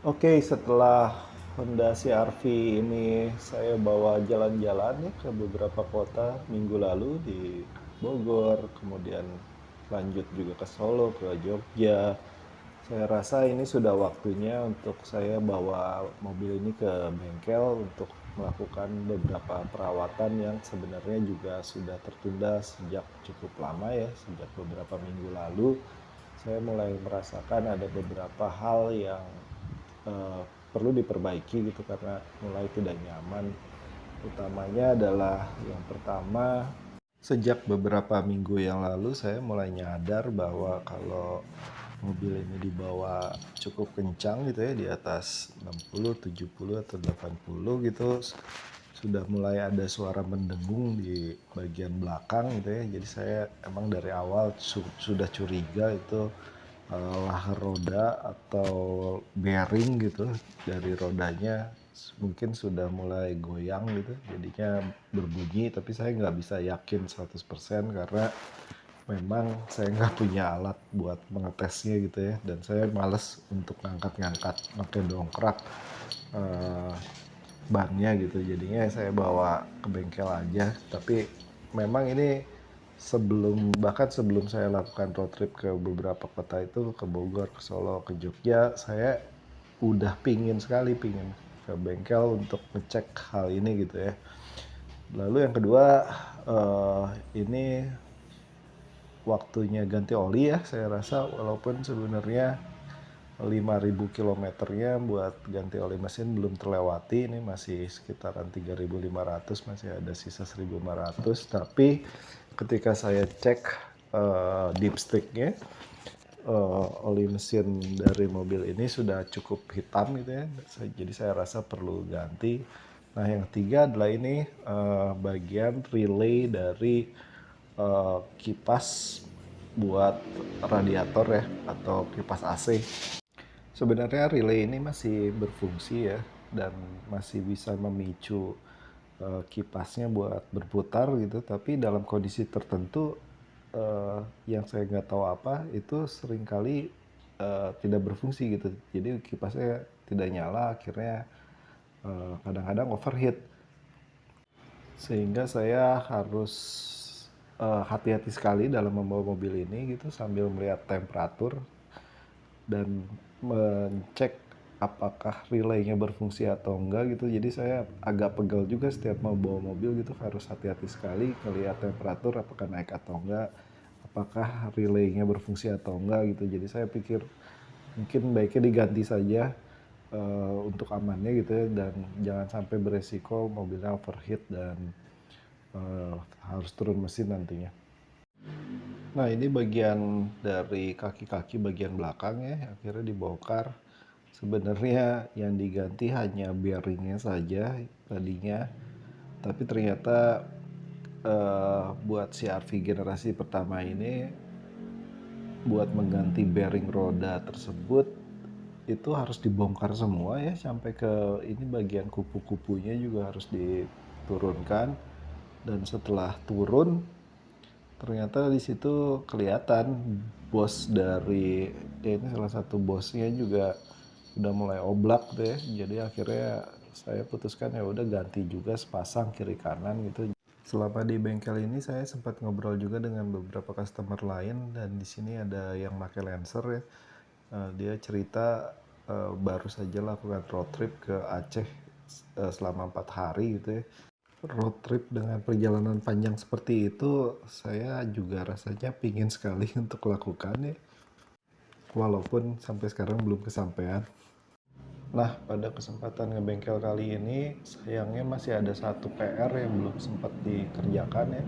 Oke, setelah Honda CR-V ini saya bawa jalan-jalan ya ke beberapa kota minggu lalu di Bogor, kemudian lanjut juga ke Solo, ke Jogja. Saya rasa ini sudah waktunya untuk saya bawa mobil ini ke bengkel untuk melakukan beberapa perawatan yang sebenarnya juga sudah tertunda sejak cukup lama ya, sejak beberapa minggu lalu. Saya mulai merasakan ada beberapa hal yang eh, perlu diperbaiki gitu karena mulai tidak nyaman. Utamanya adalah yang pertama, sejak beberapa minggu yang lalu saya mulai nyadar bahwa kalau mobil ini dibawa cukup kencang gitu ya, di atas 60, 70 atau 80 gitu, sudah mulai ada suara mendengung di bagian belakang gitu ya. Jadi saya emang dari awal sudah curiga itu lahar roda atau bearing gitu dari rodanya mungkin sudah mulai goyang gitu, jadinya berbunyi, tapi saya nggak bisa yakin 100% karena memang saya nggak punya alat buat mengetesnya gitu ya, dan saya males untuk ngangkat-ngangkat pakai dongkrak eh, bannya gitu, jadinya saya bawa ke bengkel aja. Tapi memang ini bahkan sebelum saya lakukan road trip ke beberapa kota itu, ke Bogor, ke Solo, ke Jogja, saya udah pingin ke bengkel untuk ngecek hal ini gitu ya. Lalu yang kedua, ini waktunya ganti oli ya. Saya rasa walaupun sebenarnya 5.000 kilometernya buat ganti oli mesin belum terlewati, ini masih sekitaran 3.500, masih ada sisa 1.500. Tapi ketika saya cek dipsticknya, oli mesin dari mobil ini sudah cukup hitam gitu ya, jadi saya rasa perlu ganti. Nah yang ketiga adalah ini bagian relay dari kipas buat radiator ya, atau kipas AC. Sebenarnya relay ini masih berfungsi ya, dan masih bisa memicu kipasnya buat berputar gitu, tapi dalam kondisi tertentu yang saya nggak tahu apa itu seringkali tidak berfungsi gitu. Jadi kipasnya tidak nyala, akhirnya kadang-kadang overheat, sehingga saya harus hati-hati sekali dalam membawa mobil ini gitu, sambil melihat temperatur dan mengecek apakah relaynya berfungsi atau enggak gitu. Jadi saya agak pegel juga setiap mau bawa mobil gitu, harus hati-hati sekali ngelihat temperatur apakah naik atau enggak, apakah relaynya berfungsi atau enggak gitu. Jadi saya pikir mungkin baiknya diganti saja untuk amannya gitu ya, dan jangan sampai beresiko mobilnya overheat dan uh, harus turun mesin nantinya. Nah, ini bagian dari kaki-kaki bagian belakang ya, akhirnya dibongkar. Sebenarnya yang diganti hanya bearingnya saja tadinya, tapi ternyata buat CR-V generasi pertama ini, buat mengganti bearing roda tersebut itu harus dibongkar semua ya, sampai ke ini bagian kupu-kupunya juga harus diturunkan. Dan setelah turun, ternyata di situ kelihatan bos dari, ya ini salah satu bosnya juga udah mulai oblak tuh ya. Jadi akhirnya saya putuskan ya udah ganti juga sepasang kiri kanan gitu. Selama di bengkel ini saya sempat ngobrol juga dengan beberapa customer lain, dan di sini ada yang pakai Lancer ya. Dia cerita baru saja lakukan road trip ke Aceh selama 4 hari gitu ya. Road trip dengan perjalanan panjang seperti itu, saya juga rasanya pingin sekali untuk lakukan ya, walaupun sampai sekarang belum kesampaian. Nah, pada kesempatan ngebengkel kali ini, sayangnya masih ada satu PR yang belum sempat dikerjakan ya,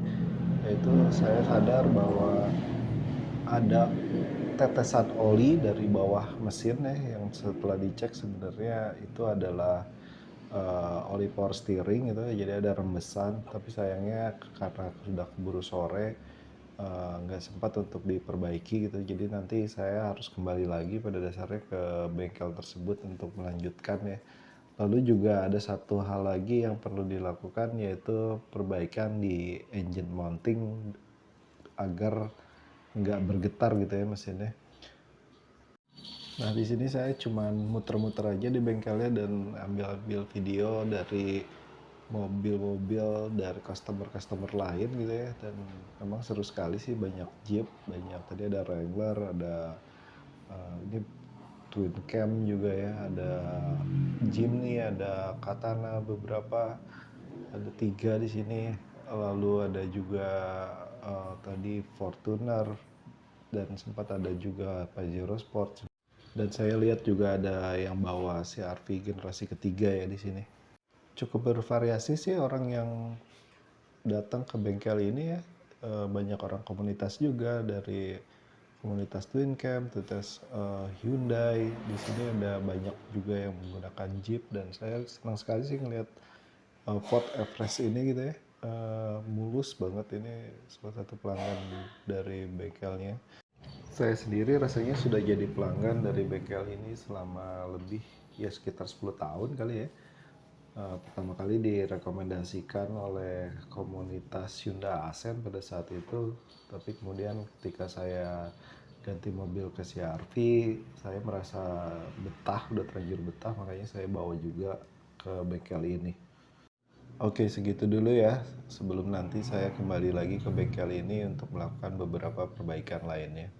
yaitu saya sadar bahwa ada tetesan oli dari bawah mesin ya, yang setelah dicek sebenarnya itu adalah oli power steering gitu ya, jadi ada rembesan, tapi sayangnya karena sudah keburu sore nggak sempat untuk diperbaiki gitu, jadi nanti saya harus kembali lagi pada dasarnya ke bengkel tersebut untuk melanjutkan ya. Lalu juga ada satu hal lagi yang perlu dilakukan, yaitu perbaikan di engine mounting agar nggak bergetar gitu ya mesinnya. Nah, di sini saya cuman muter-muter aja di bengkelnya dan ambil-ambil video dari mobil-mobil dari customer-customer lain gitu ya. Dan memang seru sekali sih, banyak Jeep, banyak tadi ada Wrangler, ada ini Twin Cam juga ya, ada Jimny, ada Katana beberapa, ada 3 di sini. Lalu ada juga tadi Fortuner dan sempat ada juga Pajero Sport. Dan saya lihat juga ada yang bawa CR-V generasi ketiga ya di sini. Cukup bervariasi sih orang yang datang ke bengkel ini ya. Banyak orang komunitas juga, dari komunitas Twin Cam, komunitas Hyundai. Di sini ada banyak juga yang menggunakan Jeep, dan saya senang sekali sih ngelihat Ford Everest ini gitu ya. Mulus banget, ini salah satu pelanggan dari bengkelnya. Saya sendiri rasanya sudah jadi pelanggan dari bengkel ini selama lebih ya sekitar 10 tahun kali ya. Pertama kali direkomendasikan oleh komunitas Hyundai Accent pada saat itu, tapi kemudian ketika saya ganti mobil ke CR-V, saya merasa betah, udah terlanjur betah, makanya saya bawa juga ke bengkel ini. Oke, segitu dulu ya. Sebelum nanti saya kembali lagi ke bengkel ini untuk melakukan beberapa perbaikan lainnya.